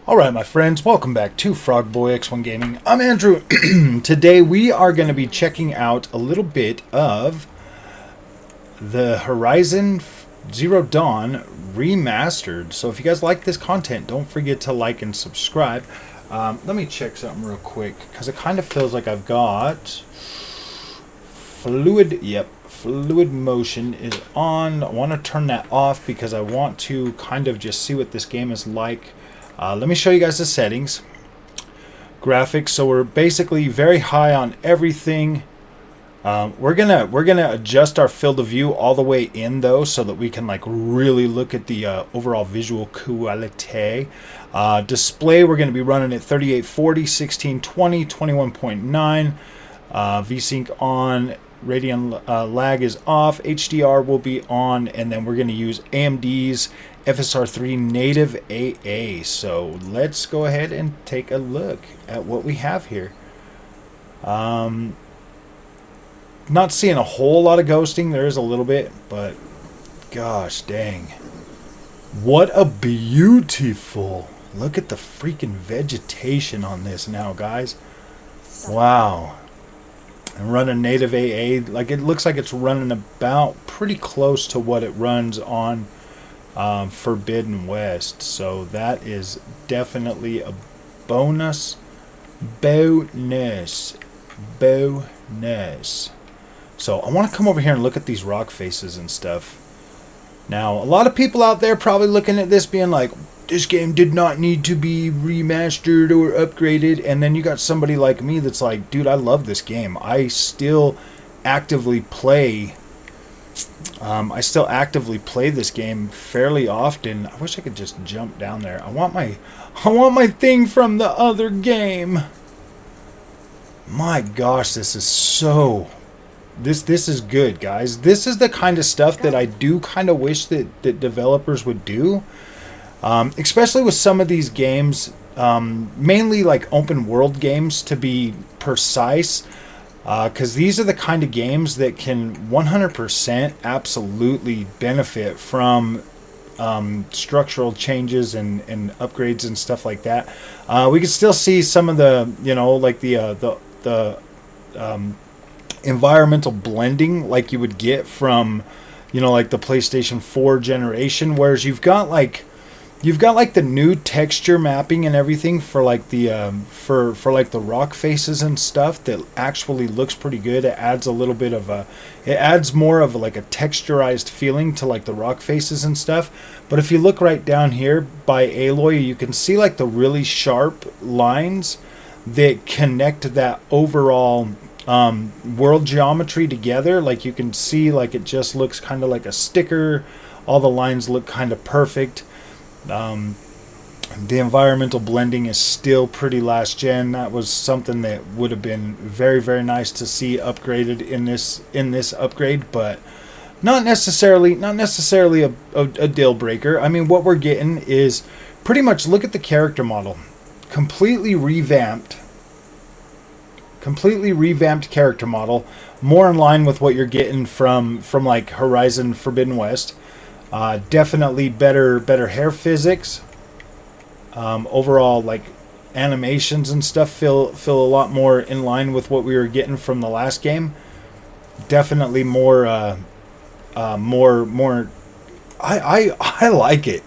Alright my friends, welcome back to Frogboy X1 Gaming. I'm Andrew. Today we are going to be checking out a little bit of the Horizon Zero Dawn Remastered. So if you guys like this content, don't forget to like and subscribe. Let me check something real quick, because it kind of feels like I've got fluid motion is on. I want to turn that off because I want to kind of just see what this game is like. Let me show you guys the settings. Graphics, so we're basically very high on everything. We're gonna adjust our field of view all the way in though, so that we can like really look at the overall visual quality. Display, we're gonna be running at 3840, 1620, 21.9. VSync on. Radeon lag is off. HDR will be on, and then we're going to use AMD's FSR3 native AA. So let's go ahead and take a look at what we have here. Not seeing a whole lot of ghosting. There is a little bit, but gosh dang, what a beautiful look at the freaking vegetation on this now, guys. Wow. And running native AA, like it looks like it's running about pretty close to what it runs on Forbidden West. So that is definitely a bonus. Bonus. So I want to come over here and look at these rock faces and stuff. Now, a lot of people out there probably looking at this being like, this game did not need to be remastered or upgraded. And then you got somebody like me that's like, dude, I love this game. I still actively play this game fairly often. I wish I could just jump down there. I want my thing from the other game. My gosh, this is so this is good, guys. This is the kind of stuff that I do kind of wish that developers would do. Especially with some of these games, mainly like open world games to be precise, because these are the kind of games that can 100% absolutely benefit from structural changes and upgrades and stuff like that. We can still see some of the, like the environmental blending like you would get from, like the PlayStation 4 generation, whereas you've got like the new texture mapping and everything for like the for like the rock faces and stuff that actually looks pretty good. It adds a little bit of it adds more of like a texturized feeling to like the rock faces and stuff. But if you look right down here by Aloy, you can see like the really sharp lines that connect that overall world geometry together. Like you can see, like it just looks kind of like a sticker. All the lines look kind of perfect. The environmental blending is still pretty last gen. That was something that would have been very, very nice to see upgraded in this upgrade, but not necessarily a deal breaker. I mean, what we're getting is pretty much, look at the character model, completely revamped character model, more in line with what you're getting from like Horizon Forbidden West. Definitely better hair physics. Overall, like animations and stuff feel a lot more in line with what we were getting from the last game. Definitely more. I like it.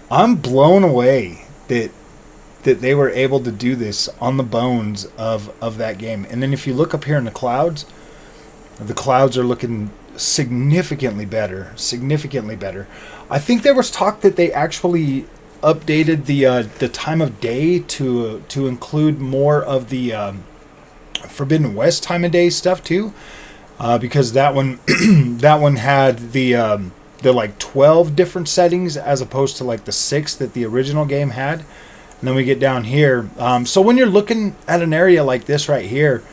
I'm blown away that they were able to do this on the bones of that game. And then if you look up here in the clouds are looking significantly better. I think there was talk that they actually updated the time of day to include more of the Forbidden West time of day stuff too, because that one had the like 12 different settings as opposed to like the 6 that the original game had. And then we get down here, so when you're looking at an area like this right here,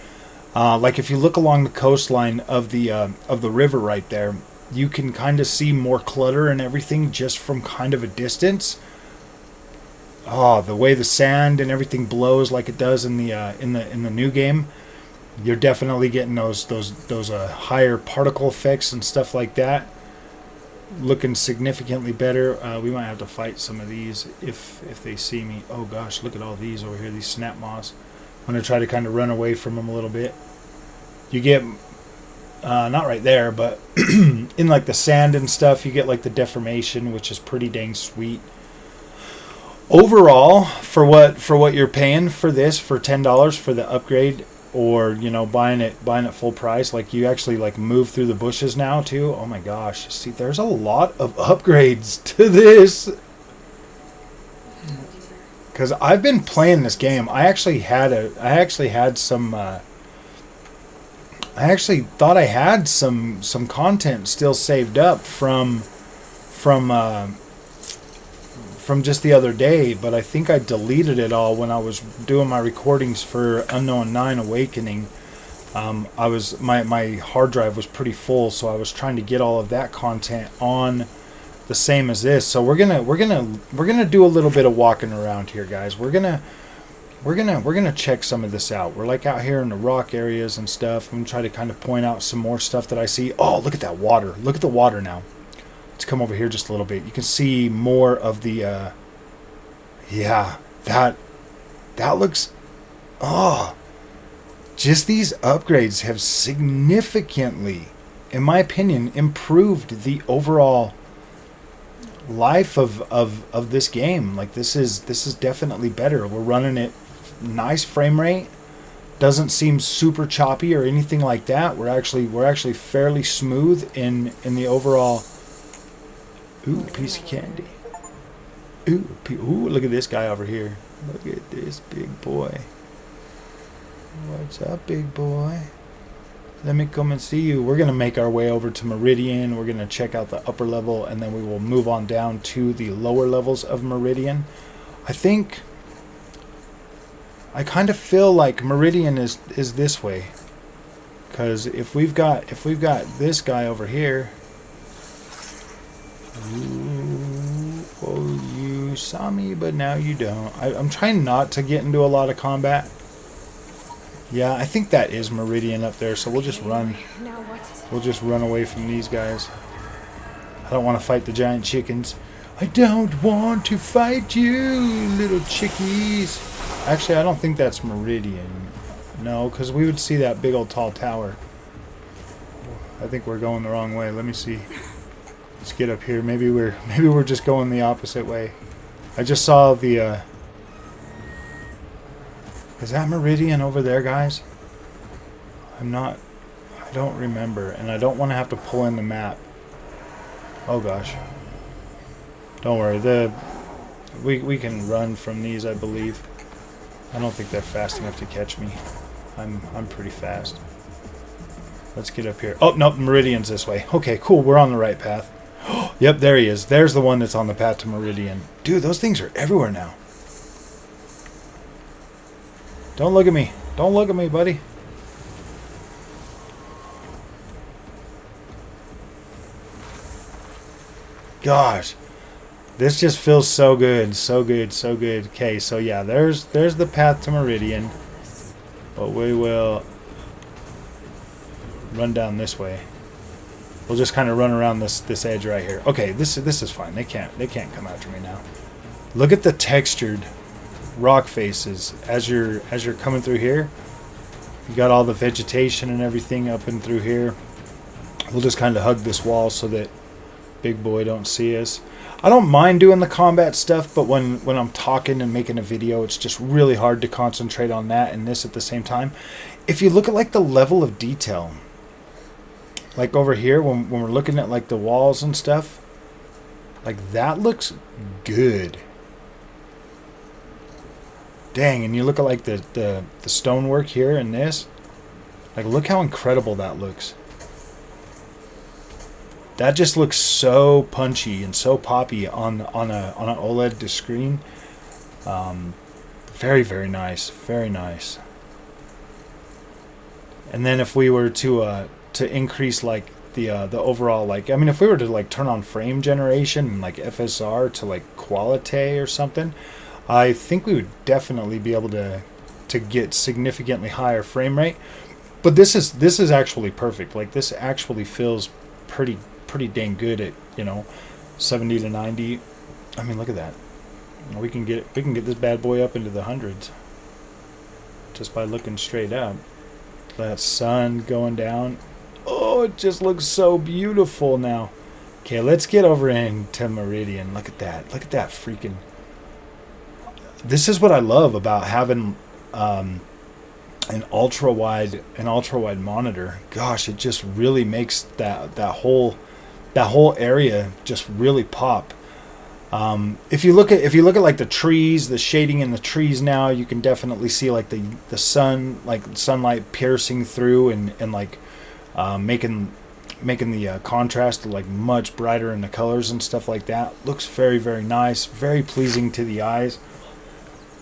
like if you look along the coastline of the river right there, you can kind of see more clutter and everything just from kind of a distance. Oh, the way the sand and everything blows like it does in the new game, you're definitely getting those higher particle effects and stuff like that. looking significantly better. We might have to fight some of these if they see me. Oh gosh, look at all these over here, these snap moss. I'm gonna try to kind of run away from them a little bit. You get not right there, but in like the sand and stuff, you get like the deformation, which is pretty dang sweet. Overall, for what you're paying for this, for $10 for the upgrade, or you know, buying it full price, like you actually like move through the bushes now too. Oh my gosh, see, there's a lot of upgrades to this. Because I've been playing this game. I actually had some. I actually thought I had some content still saved up from just the other day, but I think I deleted it all when I was doing my recordings for Unknown 9 Awakening. My hard drive was pretty full, so I was trying to get all of that content on the same as this. So we're gonna do a little bit of walking around here, guys. We're gonna check some of this out. We're like out here in the rock areas and stuff. I'm gonna try to kind of point out some more stuff that I see. Oh, look at that water. Look at the water now. Let's come over here just a little bit. You can see more of the yeah, that looks, oh, just these upgrades have significantly, in my opinion, improved the overall life of this game. Like this is definitely better. We're running it nice frame rate, doesn't seem super choppy or anything like that. We're actually fairly smooth in the overall. Ooh, piece of candy. Ooh, look at this guy over here. Look at this big boy. What's up, big boy? Let me come and see you. We're going to make our way over to Meridian. We're going to check out the upper level, and then we will move on down to the lower levels of Meridian. I kind of feel like Meridian is this way. Because if we've got this guy over here. Ooh, oh, you saw me, but now you don't. I'm trying not to get into a lot of combat. Yeah, I think that is Meridian up there, so we'll just run. We'll just run away from these guys. I don't want to fight the giant chickens. I don't want to fight you, little chickies. Actually, I don't think that's Meridian. No, because we would see that big old tall tower. I think we're going the wrong way. Let me see. Let's get up here. Maybe we're just going the opposite way. I just saw the is that Meridian over there, guys? I don't remember, and I don't want to have to pull in the map. Oh gosh. Don't worry. We can run from these, I believe. I don't think they're fast enough to catch me. I'm pretty fast. Let's get up here. Oh, nope, Meridian's this way. Okay, cool. We're on the right path. Yep, there he is. There's the one that's on the path to Meridian. Dude, those things are everywhere now. Don't look at me. Don't look at me, buddy. Gosh. This just feels so good. So good, so good. Okay, so yeah, there's the path to Meridian. But we will run down this way. We'll just kind of run around this edge right here. Okay, this is fine. They can't come after me now. Look at the textured rock faces as you're coming through here. You got all the vegetation and everything up and through here. We'll just kind of hug this wall so that big boy don't see us. I don't mind doing the combat stuff, but when I'm talking and making a video, it's just really hard to concentrate on that and this at the same time. If you look at like the level of detail, like over here when we're looking at like the walls and stuff, like that looks good. Dang, and you look at like the stonework here in this, like look how incredible that looks. That just looks so punchy and so poppy on an OLED screen. Very, very nice, very nice. And then if we were to increase like the overall, like, I mean, if we were to like turn on frame generation and like FSR to like quality or something, I think we would definitely be able to get significantly higher frame rate. But this is actually perfect. Like this actually feels pretty pretty dang good at, you know, 70 to 90. I mean, look at that. We can get this bad boy up into the hundreds just by looking straight up. That sun going down. Oh, it just looks so beautiful now. Okay, let's get over into Meridian. Look at that. Look at that freaking... This is what I love about having an ultra wide monitor. Gosh, it just really makes that whole area just really pop. If you look at like the trees, the shading in the trees now, you can definitely see like the sun, like sunlight piercing through and like making the contrast like much brighter in the colors and stuff like that. Looks very, very nice, very pleasing to the eyes.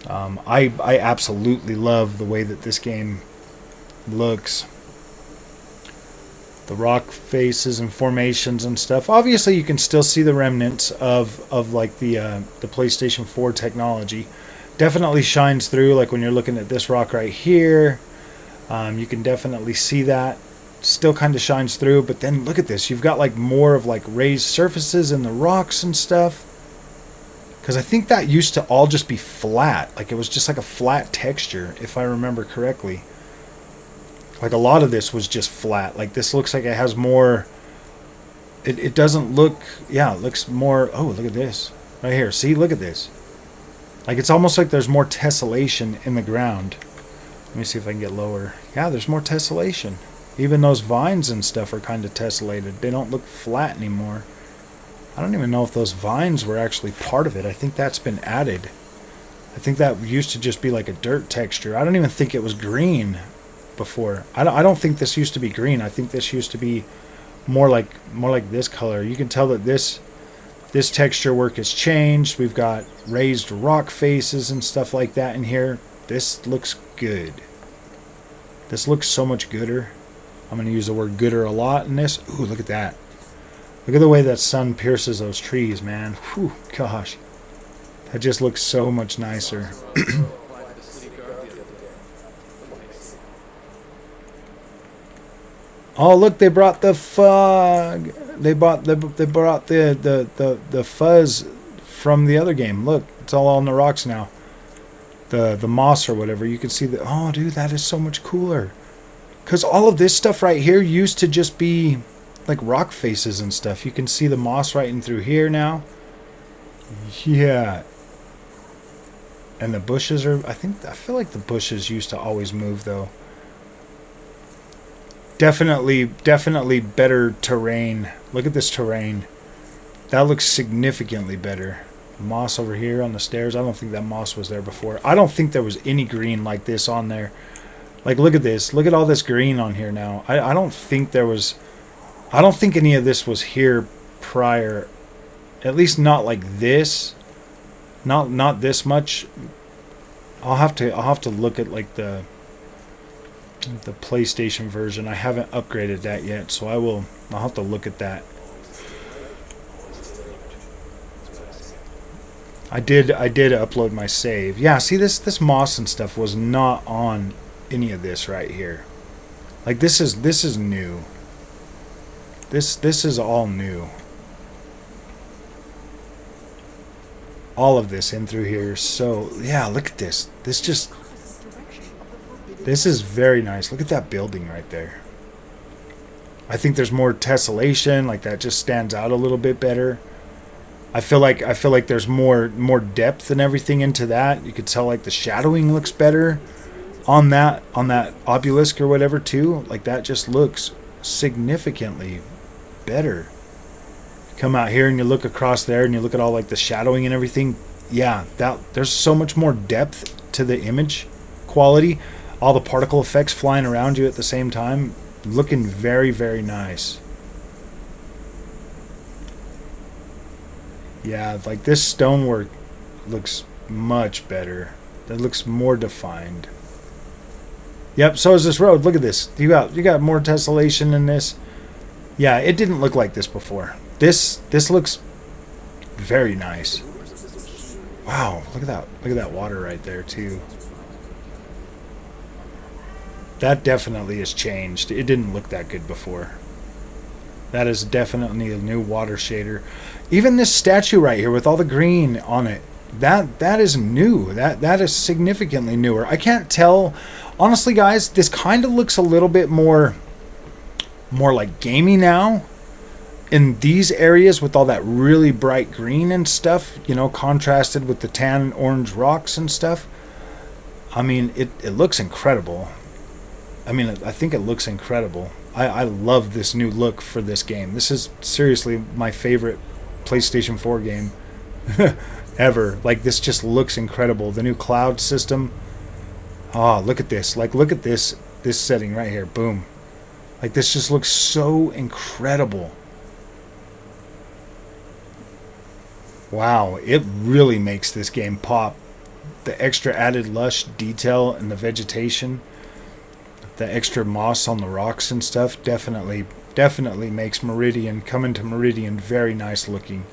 I absolutely love the way that this game looks. The rock faces and formations and stuff. Obviously, you can still see the remnants of like the PlayStation 4 technology. Definitely shines through. Like when you're looking at this rock right here, you can definitely see that. Still kind of shines through. But then look at this. You've got like more of like raised surfaces in the rocks and stuff. Because I think that used to all just be flat. Like it was just like a flat texture, if I remember correctly. Like a lot of this was just flat. Like this looks like it has more... It doesn't look... Yeah, it looks more... Oh, look at this. Right here. See, look at this. Like it's almost like there's more tessellation in the ground. Let me see if I can get lower. Yeah, there's more tessellation. Even those vines and stuff are kind of tessellated. They don't look flat anymore. I don't even know if those vines were actually part of it. I think that's been added. I think that used to just be like a dirt texture. I don't even think it was green before. I don't think this used to be green. I think this used to be more like this color. You can tell that this texture work has changed. We've got raised rock faces and stuff like that in here. This looks good. This looks so much gooder. I'm going to use the word gooder a lot in this. Ooh, look at that. Look at the way that sun pierces those trees, man. Whew, gosh. That just looks so much nicer. Oh, look, they brought the fog. They brought the fuzz from the other game. Look, it's all on the rocks now. The moss or whatever. You can see that. Oh, dude, that is so much cooler. Because all of this stuff right here used to just be like rock faces and stuff. You can see the moss right in through here now. Yeah. And the bushes are... I feel like the bushes used to always move, though. Definitely better terrain. Look at this terrain. That looks significantly better. Moss over here on the stairs. I don't think that moss was there before. I don't think there was any green like this on there. Like, look at this. Look at all this green on here now. I don't think there was... I don't think any of this was here prior. At least not like this. Not this much. I'll have to look at like the PlayStation version. I haven't upgraded that yet, so I'll have to look at that. I did upload my save. Yeah, see this moss and stuff was not on any of this right here. Like this is new. This is all new. All of this in through here. So yeah, look at this. This is very nice. Look at that building right there. I think there's more tessellation. Like that just stands out a little bit better. I feel like there's more depth and everything into that. You could tell like the shadowing looks better on that obelisk or whatever too. Like that just looks significantly better. Come out here and you look across there and you look at all like the shadowing and everything. Yeah, there's so much more depth to the image quality. All the particle effects flying around you at the same time, looking very, very nice. Yeah, like this stonework looks much better. That looks more defined. Yep, so is this road. Look at this. You got more tessellation in this. Yeah, it didn't look like this before. This looks very nice. Wow, look at that. Look at that water right there too. That definitely has changed. It didn't look that good before. That is definitely a new water shader. Even this statue right here with all the green on it, that is new. That is significantly newer. I can't tell, honestly, guys. This kind of looks a little bit more like gamey now in these areas with all that really bright green and stuff, you know, contrasted with the tan and orange rocks and stuff. I mean, it looks incredible. I mean, I think it looks incredible. I love this new look for this game. This is seriously my favorite PlayStation 4 game ever. Like, this just looks incredible. The new cloud system. Oh, look at this. Like, look at this setting right here. Boom. Like, this just looks so incredible. Wow, it really makes this game pop. The extra added lush detail in the vegetation, the extra moss on the rocks and stuff, definitely makes Meridian, coming to Meridian, very nice looking.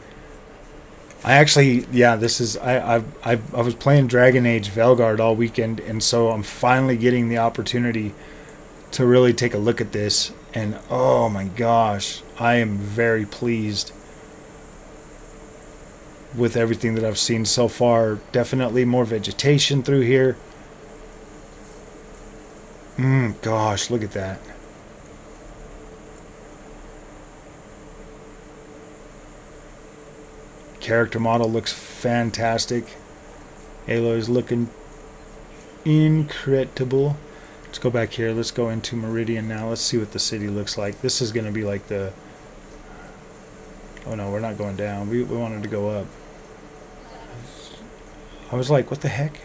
I actually, yeah, this is, I was playing Dragon Age Velguard all weekend, and so I'm finally getting the opportunity to really take a look at this, and oh my gosh, I am very pleased with everything that I've seen so far. Definitely more vegetation through here. Gosh, look at that. Character model looks fantastic. Aloy is looking incredible. Let's go back here. Let's go into Meridian now. Let's see what the city looks like. This is going to be like the... Oh no, we're not going down. We wanted to go up. I was like, what the heck?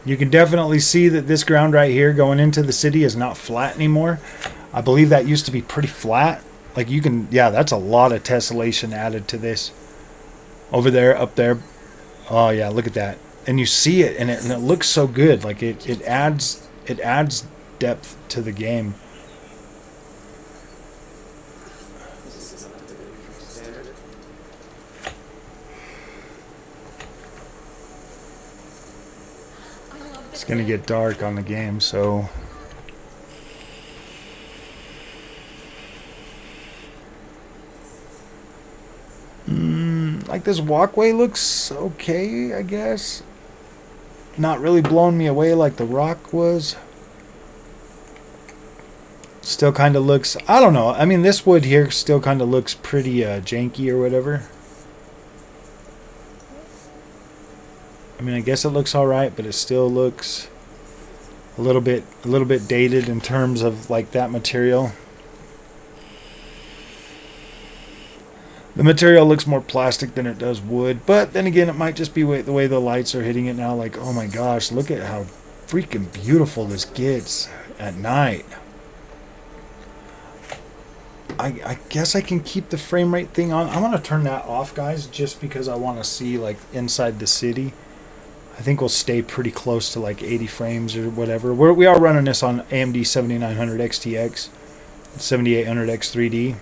You can definitely see that this ground right here going into the city is not flat anymore. I believe that used to be pretty flat. Like, you can, yeah, that's a lot of tessellation added to this. Over there, up there. Oh yeah, look at that. And you see it, and it looks so good. Like, it adds depth to the game. It's going to get dark on the game, so... Like, this walkway looks okay, I guess. Not really blowing me away like the rock was. Still kind of looks... I don't know. I mean, this wood here still kind of looks pretty janky or whatever. I mean, I guess it looks alright, but it still looks a little bit dated in terms of like that material. The material looks more plastic than it does wood, but then again, it might just be the way the lights are hitting it now. Like, oh my gosh, look at how freaking beautiful this gets at night. I guess I can keep the frame rate thing on. I'm going to turn that off, guys, just because I want to see like inside the city. I think we'll stay pretty close to like 80 frames or whatever. We are running this on AMD 7900 XTX, 7800X 3D.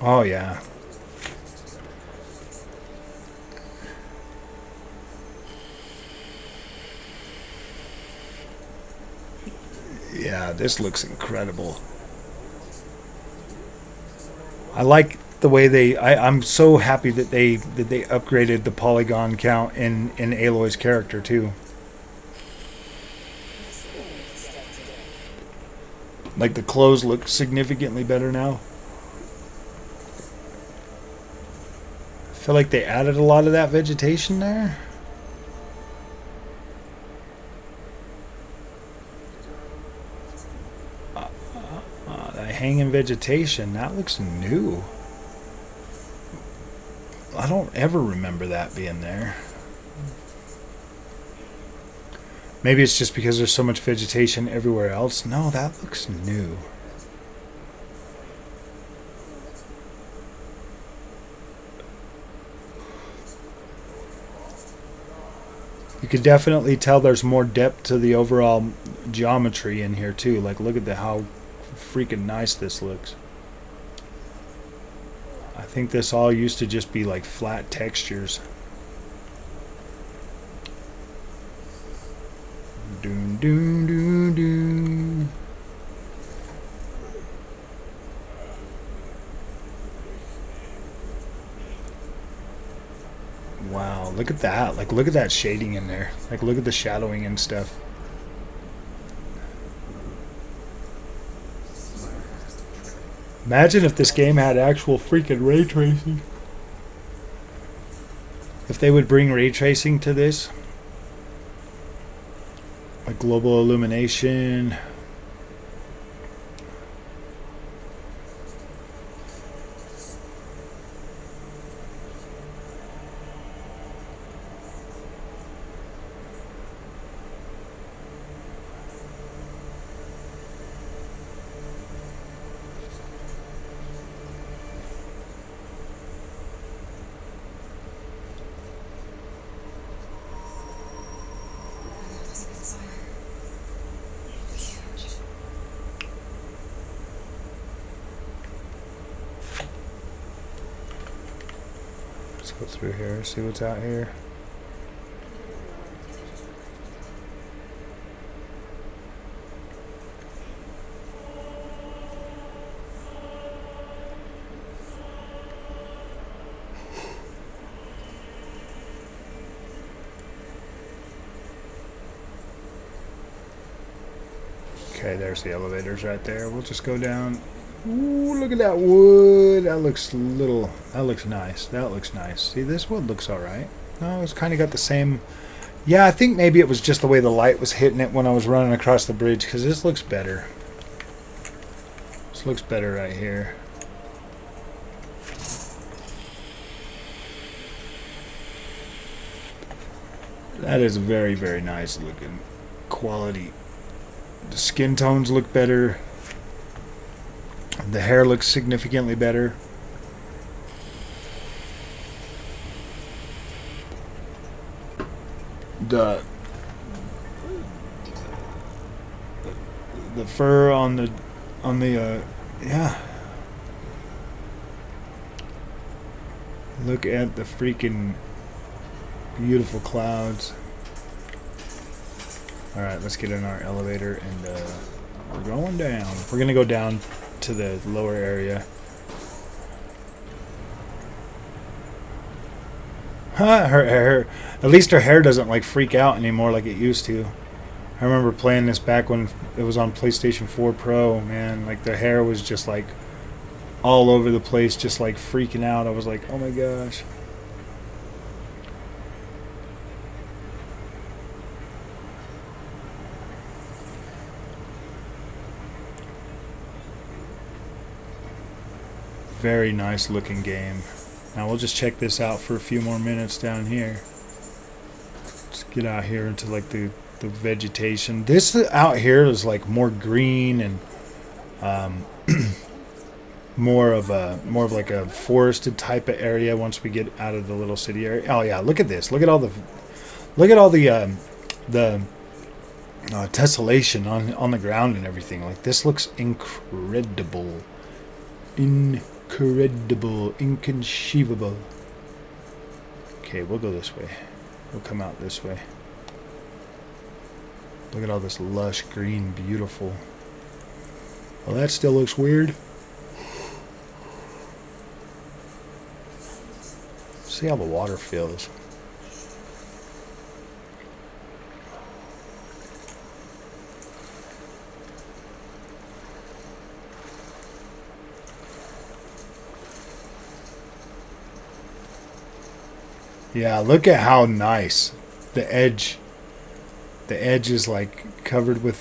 Oh yeah. Yeah, this looks incredible. I like the way I'm so happy that they upgraded the polygon count in Aloy's character too. Like, the clothes look significantly better now. I feel like they added a lot of that vegetation there. That hanging vegetation, that looks new. I don't ever remember that being there. Maybe it's just because there's so much vegetation everywhere else. No, that looks new. You could definitely tell there's more depth to the overall geometry in here too. Like, look at how freaking nice this looks. I think this all used to just be like flat textures. Doom, doom, doom, doom. Wow, look at that. Like, look at that shading in there. Like, look at the shadowing and stuff. Imagine if this game had actual freaking ray tracing. If they would bring ray tracing to this. Like global illumination. Go through here, see what's out here. Okay, there's the elevators right there. We'll just go down. Ooh, look at that wood. That looks little. That looks nice. That looks nice. See, this wood looks alright. No, it's kind of got the same. Yeah, I think maybe it was just the way the light was hitting it when I was running across the bridge, because this looks better. This looks better right here. That is very, very nice looking quality. The skin tones look better. The hair looks significantly better. The fur on the yeah. Look at the freaking beautiful clouds. All right, let's get in our elevator and we're going down. We're gonna go down to the lower area. Huh, her hair, at least her hair doesn't like freak out anymore like it used to. I remember playing this back when it was on PlayStation 4 Pro, man, like the hair was just like all over the place, just like freaking out. I was like, oh my gosh. Very nice looking game. Now we'll just check this out for a few more minutes down here. Let's get out here into like the vegetation. This out here is like more green and more of like a forested type of area once we get out of the little city area. Oh yeah, look at this. Look at all the tessellation on the ground and everything. Like this looks incredible. Incredible, inconceivable. Okay, we'll go this way. We'll come out this way. Look at all this lush green, beautiful. Well, that still looks weird. See how the water feels. Yeah, look at how nice the edge is like covered with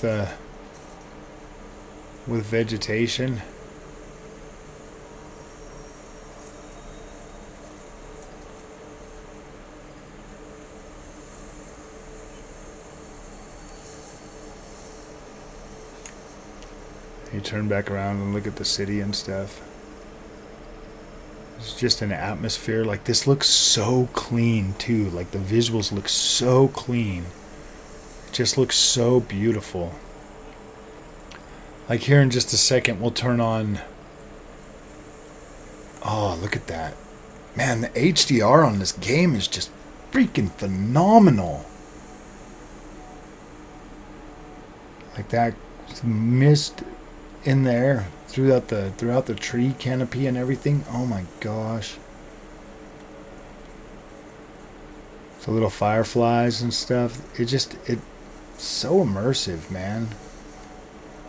vegetation. You turn back around and look at the city and stuff. It's just an atmosphere. Like this looks so clean too. Like the visuals look so clean. It just looks so beautiful. Like here in just a second we'll turn on. Oh, look at that. Man, the HDR on this game is just freaking phenomenal. Like that mist in there throughout the tree canopy and everything. Oh my gosh. The little fireflies and stuff. It's so immersive, man.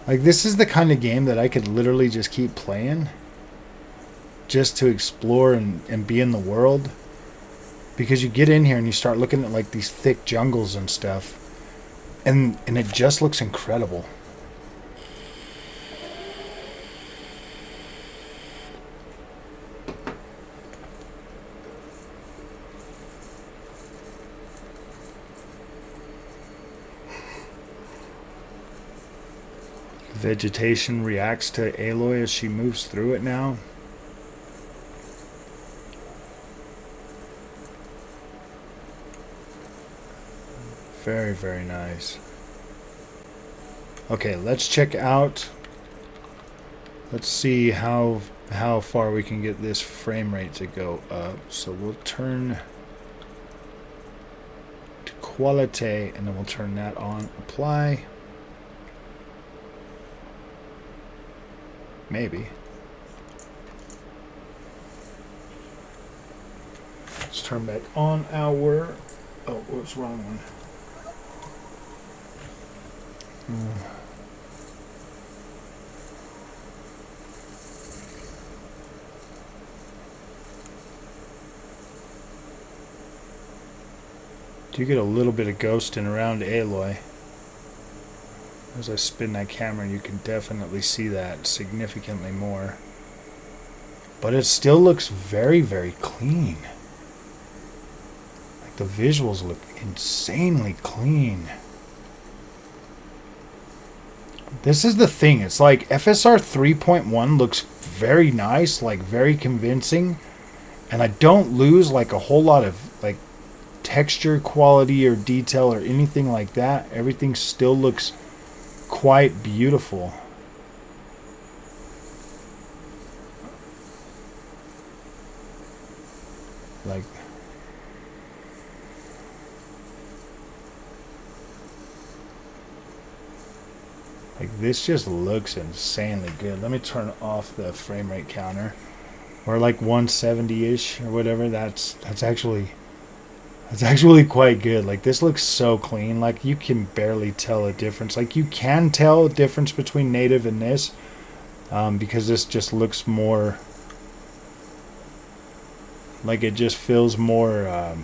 Like, this is the kind of game that I could literally just keep playing just to explore and be in the world. Because you get in here and you start looking at like these thick jungles and stuff, and it just looks incredible. Vegetation reacts to Aloy as she moves through it now. Very, very nice. Okay, let's check out. Let's see how far we can get this frame rate to go up. So we'll turn to quality, and then we'll turn that on. Apply. Maybe. Let's turn back on our... Oh, what's wrong one? Do you get a little bit of ghosting around Aloy? As I spin that camera, you can definitely see that significantly more. But it still looks very, very clean. Like, the visuals look insanely clean. This is the thing. It's like FSR 3.1 looks very nice, like very convincing. And I don't lose like a whole lot of like texture quality or detail or anything like that. Everything still looks quite beautiful. Like, this just looks insanely good. Let me turn off the frame rate counter. We're like 170-ish or whatever. That's actually quite good. Like, this looks so clean. Like, you can barely tell a difference. Like, you can tell a difference between native and this, because this just looks more like, it just feels more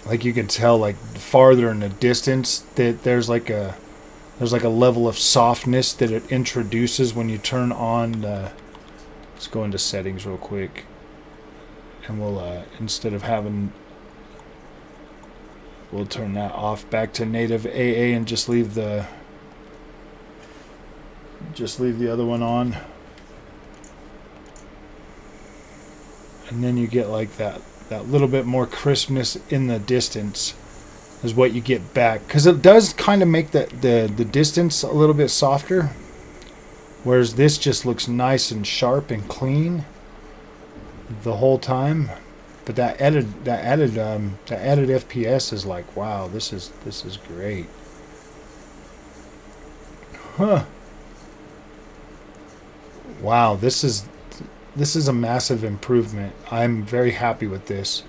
like you can tell like farther in the distance that there's like a level of softness that it introduces when you turn on the... Let's go into settings real quick, and we'll instead of having... We'll turn that off back to native AA and just leave the other one on. And then you get like that little bit more crispness in the distance is what you get back, because it does kind of make the distance a little bit softer, whereas this just looks nice and sharp and clean the whole time. But that added FPS is like, wow, this is great. Huh. Wow, this is a massive improvement. I'm very happy with this.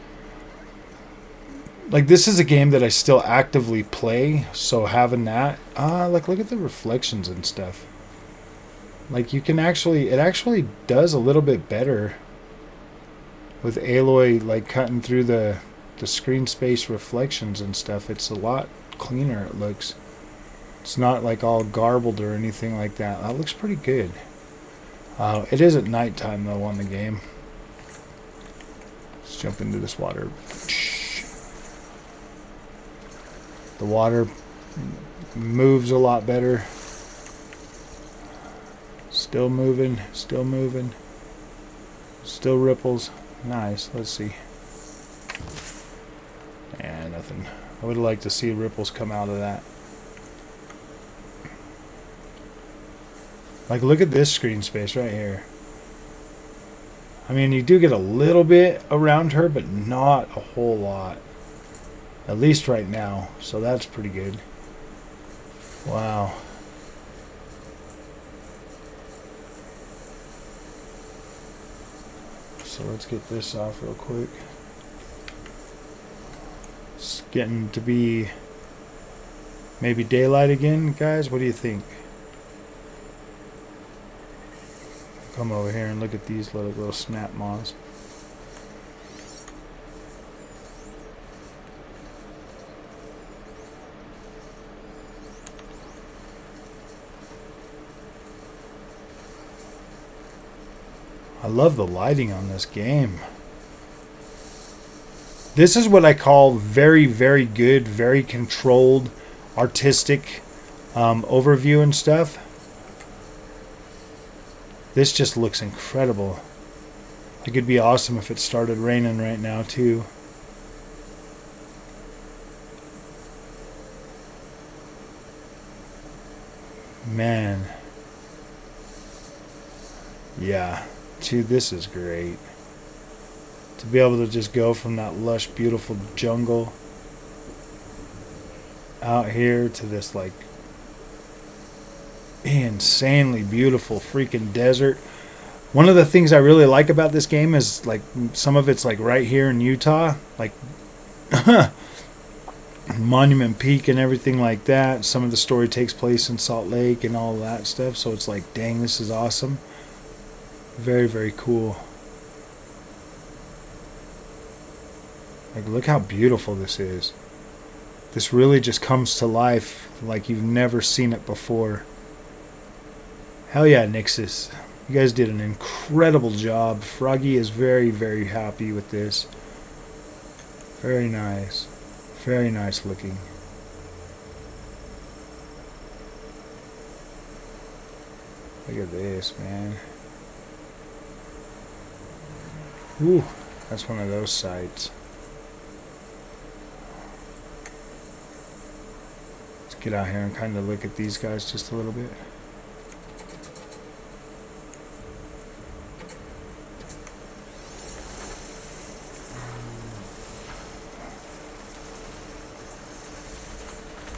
Like, this is a game that I still actively play, so having that, like, look at the reflections and stuff. Like, you can actually, it actually does a little bit better with Aloy, like, cutting through the screen space reflections and stuff. It's a lot cleaner, it looks. It's not like all garbled or anything like that. That looks pretty good. It is at nighttime though on the game. Let's jump into this water. The water moves a lot better. Still moving, still moving. Still ripples. Nice. Let's see. And nothing. I would like to see ripples come out of that. Like, look at this screen space right here. I mean, you do get a little bit around her, but not a whole lot. At least right now. So that's pretty good. Wow. So let's get this off real quick. getting to be maybe daylight again, guys. What do you think? Come over here and look at these little snap moths. I love the lighting on this game. This is what I call very, very good, very controlled, artistic overview and stuff. This just looks incredible. It could be awesome if it started raining right now too. Man. Yeah. Dude, this is great. To be able to just go from that lush, beautiful jungle out here to this like insanely beautiful freaking desert. One of the things I really like about this game is like some of it's like right here in Utah, like Monument Peak and everything like that. Some of the story takes place in Salt Lake and all that stuff, so it's like, dang, this is awesome. Very, very cool. Like, look how beautiful this is. This really just comes to life like you've never seen it before. Hell yeah, Nixus. You guys did an incredible job. Froggy is very, very happy with this. Very nice. Very nice looking. Look at this, man. Ooh, that's one of those sights. Let's get out here and kind of look at these guys just a little bit.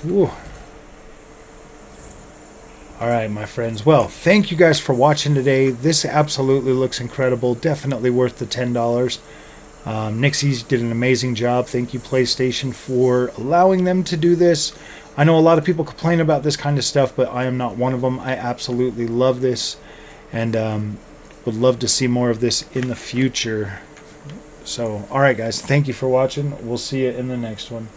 Ooh. Alright, my friends. Well, thank you guys for watching today. This absolutely looks incredible. Definitely worth the $10. Nixies did an amazing job. Thank you, PlayStation, for allowing them to do this. I know a lot of people complain about this kind of stuff, but I am not one of them. I absolutely love this and would love to see more of this in the future. So, alright guys, thank you for watching. We'll see you in the next one.